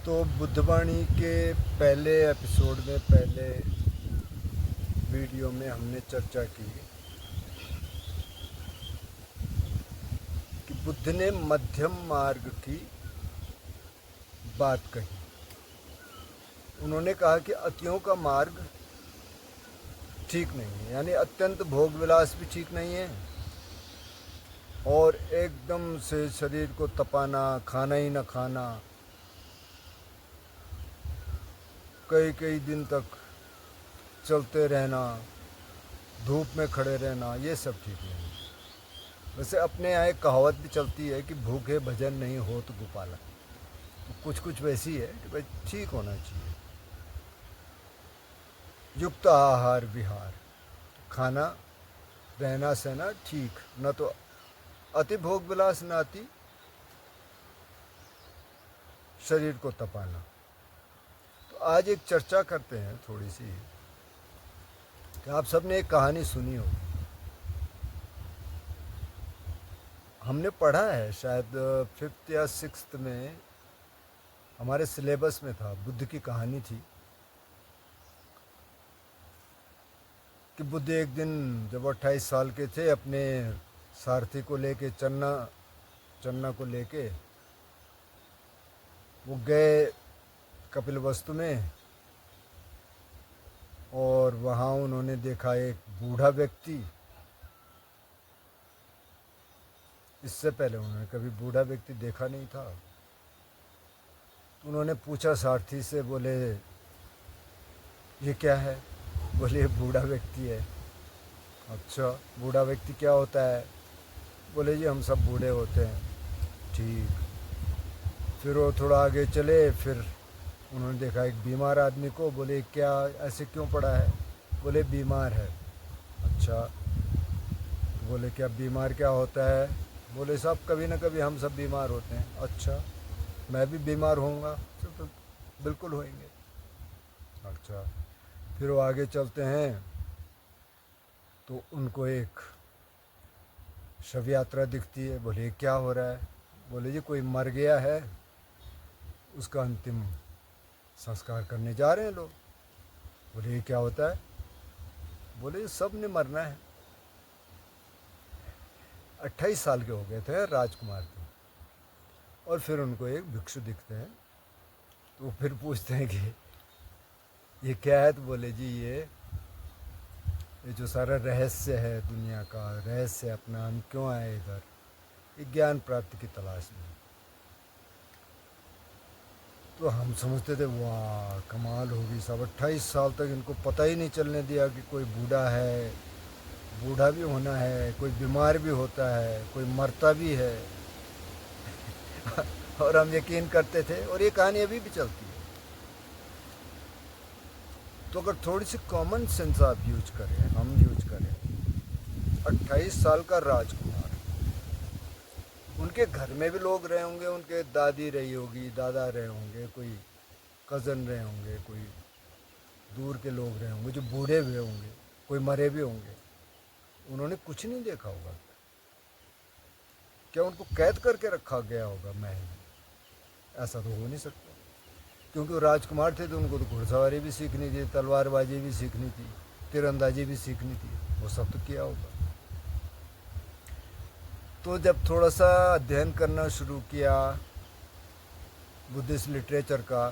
तो बुद्धवाणी के पहले एपिसोड में, पहले वीडियो में हमने चर्चा की कि बुद्ध ने मध्यम मार्ग की बात कही। उन्होंने कहा कि अतियों का मार्ग ठीक नहीं है, यानी अत्यंत भोग विलास भी ठीक नहीं है और एकदम से शरीर को तपाना, खाना ही न खाना, कई कई दिन तक चलते रहना, धूप में खड़े रहना, ये सब ठीक नहीं है। वैसे अपने यहाँ एक कहावत भी चलती है कि भूखे भजन नहीं हो तो गोपाला। तो कुछ कुछ वैसी है कि भाई ठीक होना चाहिए, युक्त आहार विहार, खाना रहना सहना ठीक, न तो अति भोग विलास, न अति शरीर को तपाना। तो आज एक चर्चा करते हैं थोड़ी सी कि आप सबने एक कहानी सुनी हो, हमने पढ़ा है शायद 5th या 6th में हमारे सिलेबस में था। बुद्ध की कहानी थी कि बुद्ध एक दिन जब 28 साल के थे, अपने सारथी को लेके, चन्ना को लेके वो गए कपिलवस्तु में, और वहाँ उन्होंने देखा एक बूढ़ा व्यक्ति। इससे पहले उन्होंने कभी बूढ़ा व्यक्ति देखा नहीं था। उन्होंने पूछा सारथी से, बोले ये क्या है? बोले ये बूढ़ा व्यक्ति है। अच्छा, बूढ़ा व्यक्ति क्या होता है? बोले जी हम सब बूढ़े होते हैं। ठीक। फिर वो थोड़ा आगे चले, फिर उन्होंने देखा एक बीमार आदमी को। बोले क्या, ऐसे क्यों पड़ा है? बोले बीमार है। अच्छा, बोले क्या बीमार क्या होता है? बोले साहब कभी ना कभी हम सब बीमार होते हैं। अच्छा, मैं भी बीमार होऊंगा? तो बिल्कुल होएंगे। अच्छा, फिर वो आगे चलते हैं तो उनको एक शव यात्रा दिखती है। बोले क्या हो रहा है? बोले जी कोई मर गया है, उसका अंतिम संस्कार करने जा रहे हैं लोग। बोले ये क्या होता है? बोले सब ने मरना है। 28 साल के हो गए थे, राजकुमार थे। और फिर उनको एक भिक्षु दिखते हैं, तो फिर पूछते हैं कि ये क्या है? तो बोले जी ये जो सारा रहस्य है दुनिया का, रहस्य अपना, हम क्यों आए इधर, ये ज्ञान प्राप्ति की तलाश में। तो हम समझते थे वाह कमाल होगी साहब, 28 साल तक इनको पता ही नहीं चलने दिया कि कोई बूढ़ा है, बूढ़ा भी होना है, कोई बीमार भी होता है, कोई मरता भी है। और हम यकीन करते थे, और ये कहानी अभी भी चलती है। तो अगर थोड़ी सी कॉमन सेंस आप यूज करें, हम यूज करें, 28 साल का राजकुमार, उनके घर में भी लोग रहे होंगे, उनके दादी रही होगी, दादा रहे होंगे, कोई कज़न रहे होंगे, कोई दूर के लोग रहे होंगे जो बूढ़े हुए होंगे, कोई मरे भी होंगे। उन्होंने कुछ नहीं देखा होगा? क्या उनको कैद करके रखा गया होगा महल में? ऐसा तो हो नहीं सकता, क्योंकि वो राजकुमार थे तो उनको तो घुड़सवारी भी सीखनी थी, तलवारबाजी भी सीखनी थी, तीरंदाजी भी सीखनी थी, वो सब तो किया होगा। तो जब थोड़ा सा अध्ययन करना शुरू किया बुद्धिस्ट लिटरेचर का,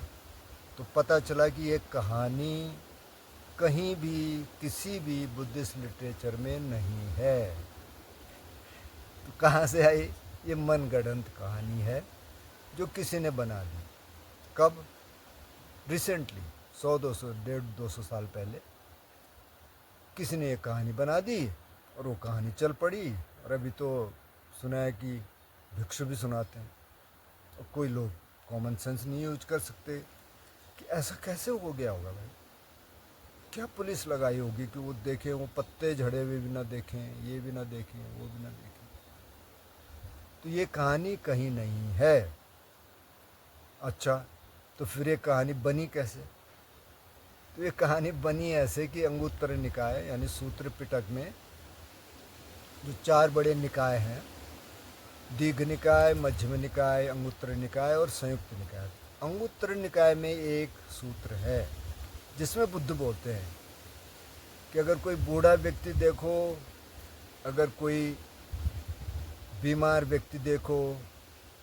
तो पता चला कि ये कहानी कहीं भी किसी भी बुद्धिस्ट लिटरेचर में नहीं है। तो कहाँ से आई? ये मनगढ़ंत कहानी है जो किसी ने बना दी। कब? रिसेंटली, 100-200, 150-200 साल पहले किसी ने एक कहानी बना दी और वो कहानी चल पड़ी। और अभी तो सुना है कि भिक्षु भी सुनाते हैं। और कोई लोग कॉमन सेंस नहीं यूज कर सकते कि ऐसा कैसे हो गया होगा भाई। क्या पुलिस लगाई होगी कि वो देखें, वो पत्ते झड़े हुए भी ना देखें, ये भी ना देखें, वो भी ना देखें। तो ये कहानी कहीं नहीं है। अच्छा, तो फिर ये कहानी बनी कैसे? तो ये कहानी बनी ऐसे कि अंगुत्तर निकाय यानी सूत्र पिटक में जो 4 बड़े निकाय हैं, दीर्घ निकाय, मध्यम निकाय, अंगुत्तर निकाय और संयुक्त निकाय, अंगुत्तर निकाय में एक सूत्र है जिसमें बुद्ध बोलते हैं कि अगर कोई बूढ़ा व्यक्ति देखो, अगर कोई बीमार व्यक्ति देखो,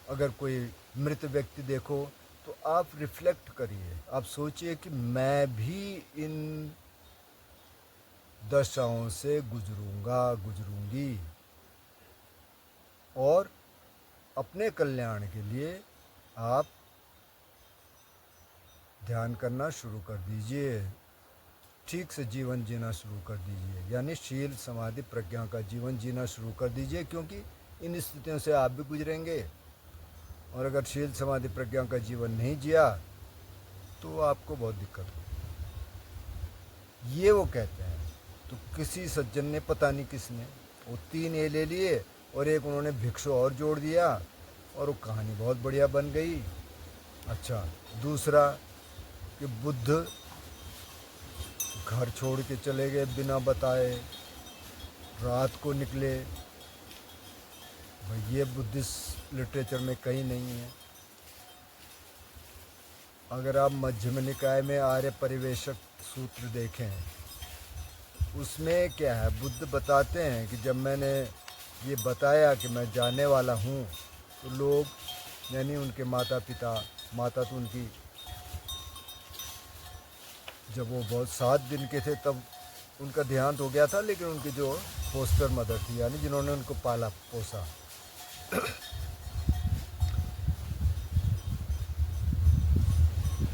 अगर कोई मृत व्यक्ति देखो, तो आप रिफ्लेक्ट करिए, आप सोचिए कि मैं भी इन दशाओं से गुजरूंगी, और अपने कल्याण के लिए आप ध्यान करना शुरू कर दीजिए, ठीक से जीवन जीना शुरू कर दीजिए, यानी शील समाधि प्रज्ञा का जीवन जीना शुरू कर दीजिए, क्योंकि इन स्थितियों से आप भी गुजरेंगे। और अगर शील समाधि प्रज्ञा का जीवन नहीं जिया तो आपको बहुत दिक्कत हो। ये वो कहते हैं। तो किसी सज्जन ने, पता नहीं किसने, वो 3 ए ले लिए और एक उन्होंने भिक्षु और जोड़ दिया और वो कहानी बहुत बढ़िया बन गई। अच्छा, दूसरा कि बुद्ध घर छोड़ के चले गए बिना बताए, रात को निकले। भाई ये बुद्धिस्ट लिटरेचर में कहीं नहीं है। अगर आप मध्यम निकाय में आर्य परिवेशक सूत्र देखें, उसमें क्या है, बुद्ध बताते हैं कि जब मैंने ये बताया कि मैं जाने वाला हूँ, तो लोग, यानी उनके माता पिता, माता तो उनकी, जब वो बहुत 7 दिन के थे तब उनका देहांत हो गया था, लेकिन उनकी जो फोस्टर मदर थी, यानी जिन्होंने उनको पाला पोसा,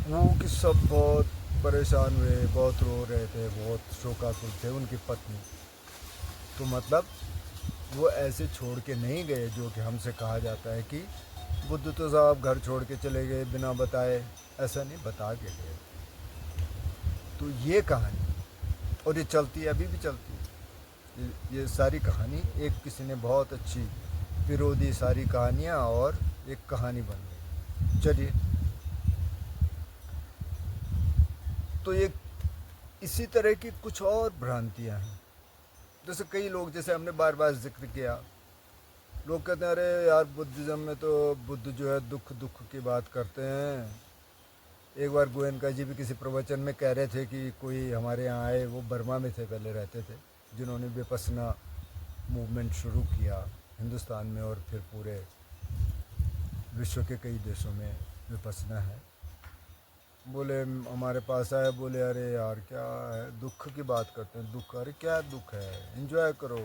वो कि सब बहुत परेशान हुए, बहुत रो रहे थे, बहुत शोकाकुल थे उनकी पत्नी। तो मतलब वो ऐसे छोड़ के नहीं गए जो कि हमसे कहा जाता है कि बुद्ध तो साहब घर छोड़ के चले गए बिना बताए, ऐसा नहीं, बता के गए। तो ये कहानी, और ये चलती है, अभी भी चलती है, ये सारी कहानी एक किसी ने बहुत अच्छी विरोधी सारी कहानियाँ और एक कहानी बन गई। चलिए, तो ये इसी तरह की कुछ और भ्रांतियाँ हैं। जैसे कई लोग, जैसे हमने बार बार जिक्र किया, लोग कहते हैं अरे यार बुद्धिज़्म में तो बुद्ध जो है दुख की बात करते हैं। एक बार गोयनका जी भी किसी प्रवचन में कह रहे थे कि कोई हमारे यहाँ आए, वो बर्मा में थे, पहले रहते थे, जिन्होंने विपस्सना मूवमेंट शुरू किया हिंदुस्तान में और फिर पूरे विश्व के कई देशों में विपस्सना है। बोले हमारे पास आए, बोले अरे यार क्या है, दुख की बात करते हैं, दुख, अरे क्या दुख है, एंजॉय करो,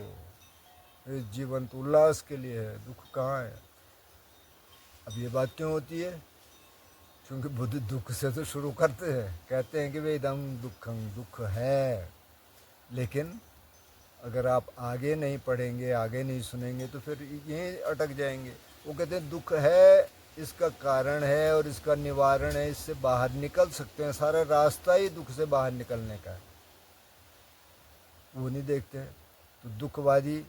ये जीवन तो उल्लास के लिए है, दुख कहाँ है। अब ये बात क्यों होती है? क्योंकि बुद्ध दुख से तो शुरू करते हैं, कहते हैं कि भाई इदं दुखं, दुख है, लेकिन अगर आप आगे नहीं पढ़ेंगे, आगे नहीं सुनेंगे तो फिर यहीं अटक जाएंगे। वो कहते हैं दुख है, इसका कारण है और इसका निवारण है, इससे बाहर निकल सकते हैं, सारा रास्ता ही दुख से बाहर निकलने का है, वो नहीं देखते हैं। तो दुखवादी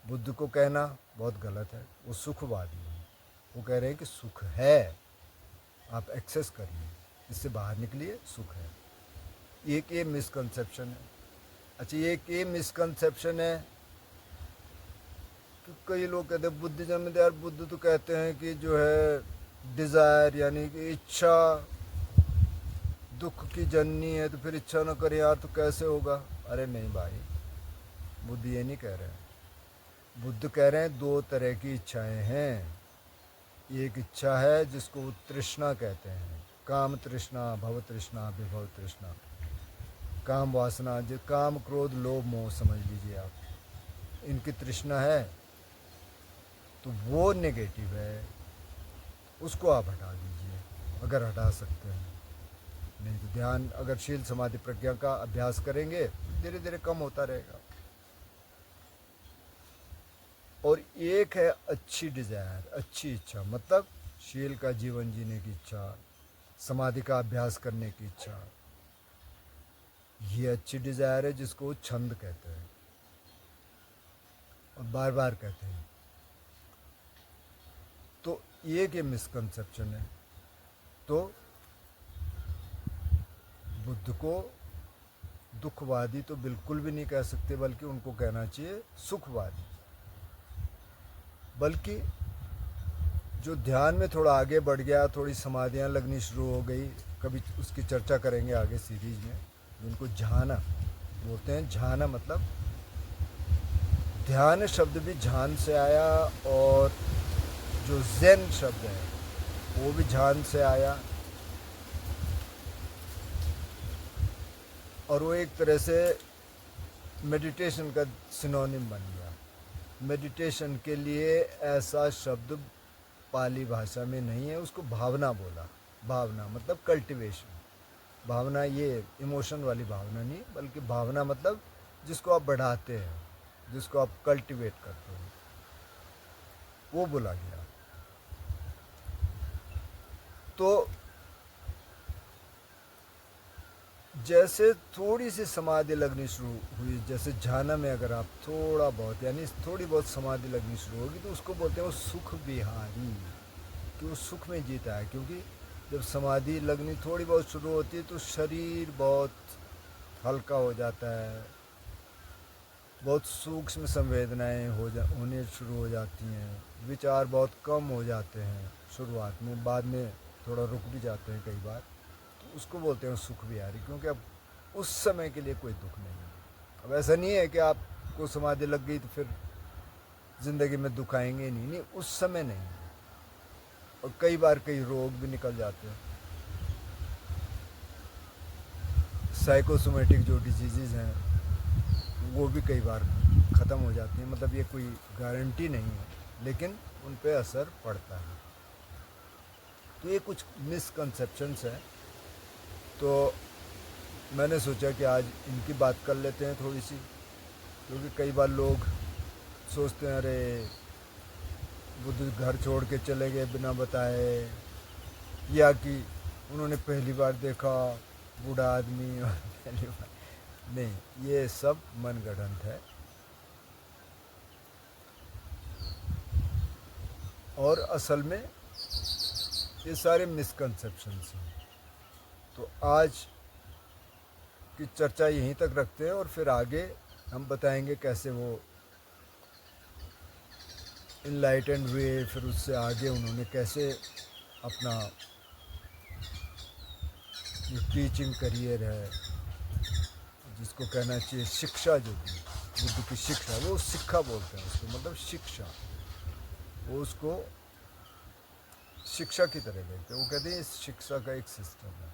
बुद्ध को कहना बहुत गलत है, वो सुखवादी है। वो कह रहे हैं कि सुख है, आप एक्सेस करिए, इससे बाहर निकलिए, सुख है। एक ये मिसकंसेप्शन है। अच्छा, एक ये मिसकंसेप्शन है कि कई लोग कहते हैं बुद्धिज्म में, यार बुद्ध तो कहते हैं कि जो है डिज़ायर, यानी कि इच्छा दुख की जननी है, तो फिर इच्छा न करे यार तो कैसे होगा। अरे नहीं भाई, बुद्ध ये नहीं कह रहे हैं। बुद्ध कह रहे हैं 2 तरह की इच्छाएं हैं। एक इच्छा है जिसको तृष्णा कहते हैं, काम तृष्णा, भव तृष्णा, विभव तृष्णा, काम वासना, जो काम क्रोध लोभ मोह समझ लीजिए आप, इनकी तृष्णा है, तो वो नेगेटिव है, उसको आप हटा दीजिए अगर हटा सकते हैं। नहीं तो ध्यान, अगर शील समाधि प्रज्ञा का अभ्यास करेंगे धीरे धीरे कम होता रहेगा। और एक है अच्छी डिज़ायर, अच्छी इच्छा, मतलब शील का जीवन जीने की इच्छा, समाधि का अभ्यास करने की इच्छा, ये अच्छी डिज़ायर है जिसको छंद कहते हैं और बार बार कहते हैं। तो एक ये मिसकंसेप्शन है। तो बुद्ध को दुखवादी तो बिल्कुल भी नहीं कह सकते, बल्कि उनको कहना चाहिए सुखवादी। बल्कि जो ध्यान में थोड़ा आगे बढ़ गया, थोड़ी समाधियाँ लगनी शुरू हो गई, कभी उसकी चर्चा करेंगे आगे सीरीज में, जिनको झाना बोलते हैं। झाना मतलब ध्यान शब्द भी झान से आया, और जो ज़ेन शब्द है वो भी झान से आया, और वो एक तरह से मेडिटेशन का सिनोनिम बन गया। मेडिटेशन के लिए ऐसा शब्द पाली भाषा में नहीं है, उसको भावना बोला। भावना मतलब कल्टीवेशन। भावना ये इमोशन वाली भावना नहीं, बल्कि भावना मतलब जिसको आप बढ़ाते हैं, जिसको आप कल्टीवेट करते हो, वो बोला गया। तो जैसे थोड़ी सी समाधि लगनी शुरू हुई, जैसे झाना में अगर आप थोड़ा बहुत यानी थोड़ी बहुत समाधि लगनी शुरू होगी, तो उसको बोलते हैं वो सुख विहारी, कि वो सुख में जीता है। क्योंकि जब समाधि लगनी थोड़ी बहुत शुरू होती है तो शरीर बहुत हल्का हो जाता है, बहुत सूक्ष्म संवेदनाएं होने शुरू हो जाती हैं, विचार बहुत कम हो जाते हैं शुरुआत में, बाद में थोड़ा रुक भी जाते हैं कई बार। तो उसको बोलते हैं सुख विहारी, क्योंकि अब उस समय के लिए कोई दुख नहीं है। अब ऐसा नहीं है कि आपको समाधि लग गई तो फिर ज़िंदगी में दुख आएंगे ही नहीं, उस समय नहीं। और कई बार कई रोग भी निकल जाते हैं, साइकोसोमेटिक जो डिजीज़ हैं वो भी कई बार ख़त्म हो जाती हैं। मतलब ये कोई गारंटी नहीं है, लेकिन उन पे असर पड़ता है। तो ये कुछ मिसकंसेप्शंस हैं, तो मैंने सोचा कि आज इनकी बात कर लेते हैं थोड़ी सी। क्योंकि कई बार लोग सोचते हैं अरे बुद्ध घर छोड़ के चले गए बिना बताए, या कि उन्होंने पहली बार देखा बूढ़ा आदमी और पहली बार नहीं, ये सब मनगढ़ंत है और असल में ये सारे मिसकंसेप्शंस हैं। तो आज की चर्चा यहीं तक रखते हैं, और फिर आगे हम बताएंगे कैसे वो इनलाइटेंड हुए, फिर उससे आगे उन्होंने कैसे अपना जो टीचिंग करियर है, जिसको कहना चाहिए शिक्षा, जो भी बुद्ध की शिक्षा, वो शिक्षा बोलते हैं उसको, मतलब शिक्षा, वो उसको शिक्षा की तरह देखते हैं। वो कहते हैं शिक्षा का एक सिस्टम है,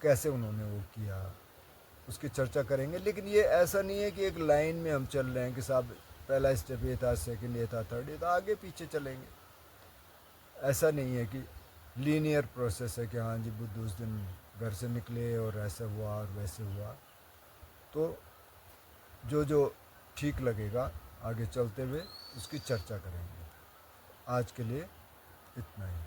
कैसे उन्होंने वो किया उसकी चर्चा करेंगे। लेकिन ये ऐसा नहीं है कि एक लाइन में हम चल रहे हैं कि साहब पहला स्टेप ये था, सेकंड ये था, थर्ड ये था, आगे पीछे चलेंगे। ऐसा नहीं है कि लीनियर प्रोसेस है कि हाँ जी बुद्ध उस दिन घर से निकले और ऐसा हुआ और वैसे हुआ। तो जो जो ठीक लगेगा आगे चलते हुए उसकी चर्चा करेंगे। आज के लिए इतना ही।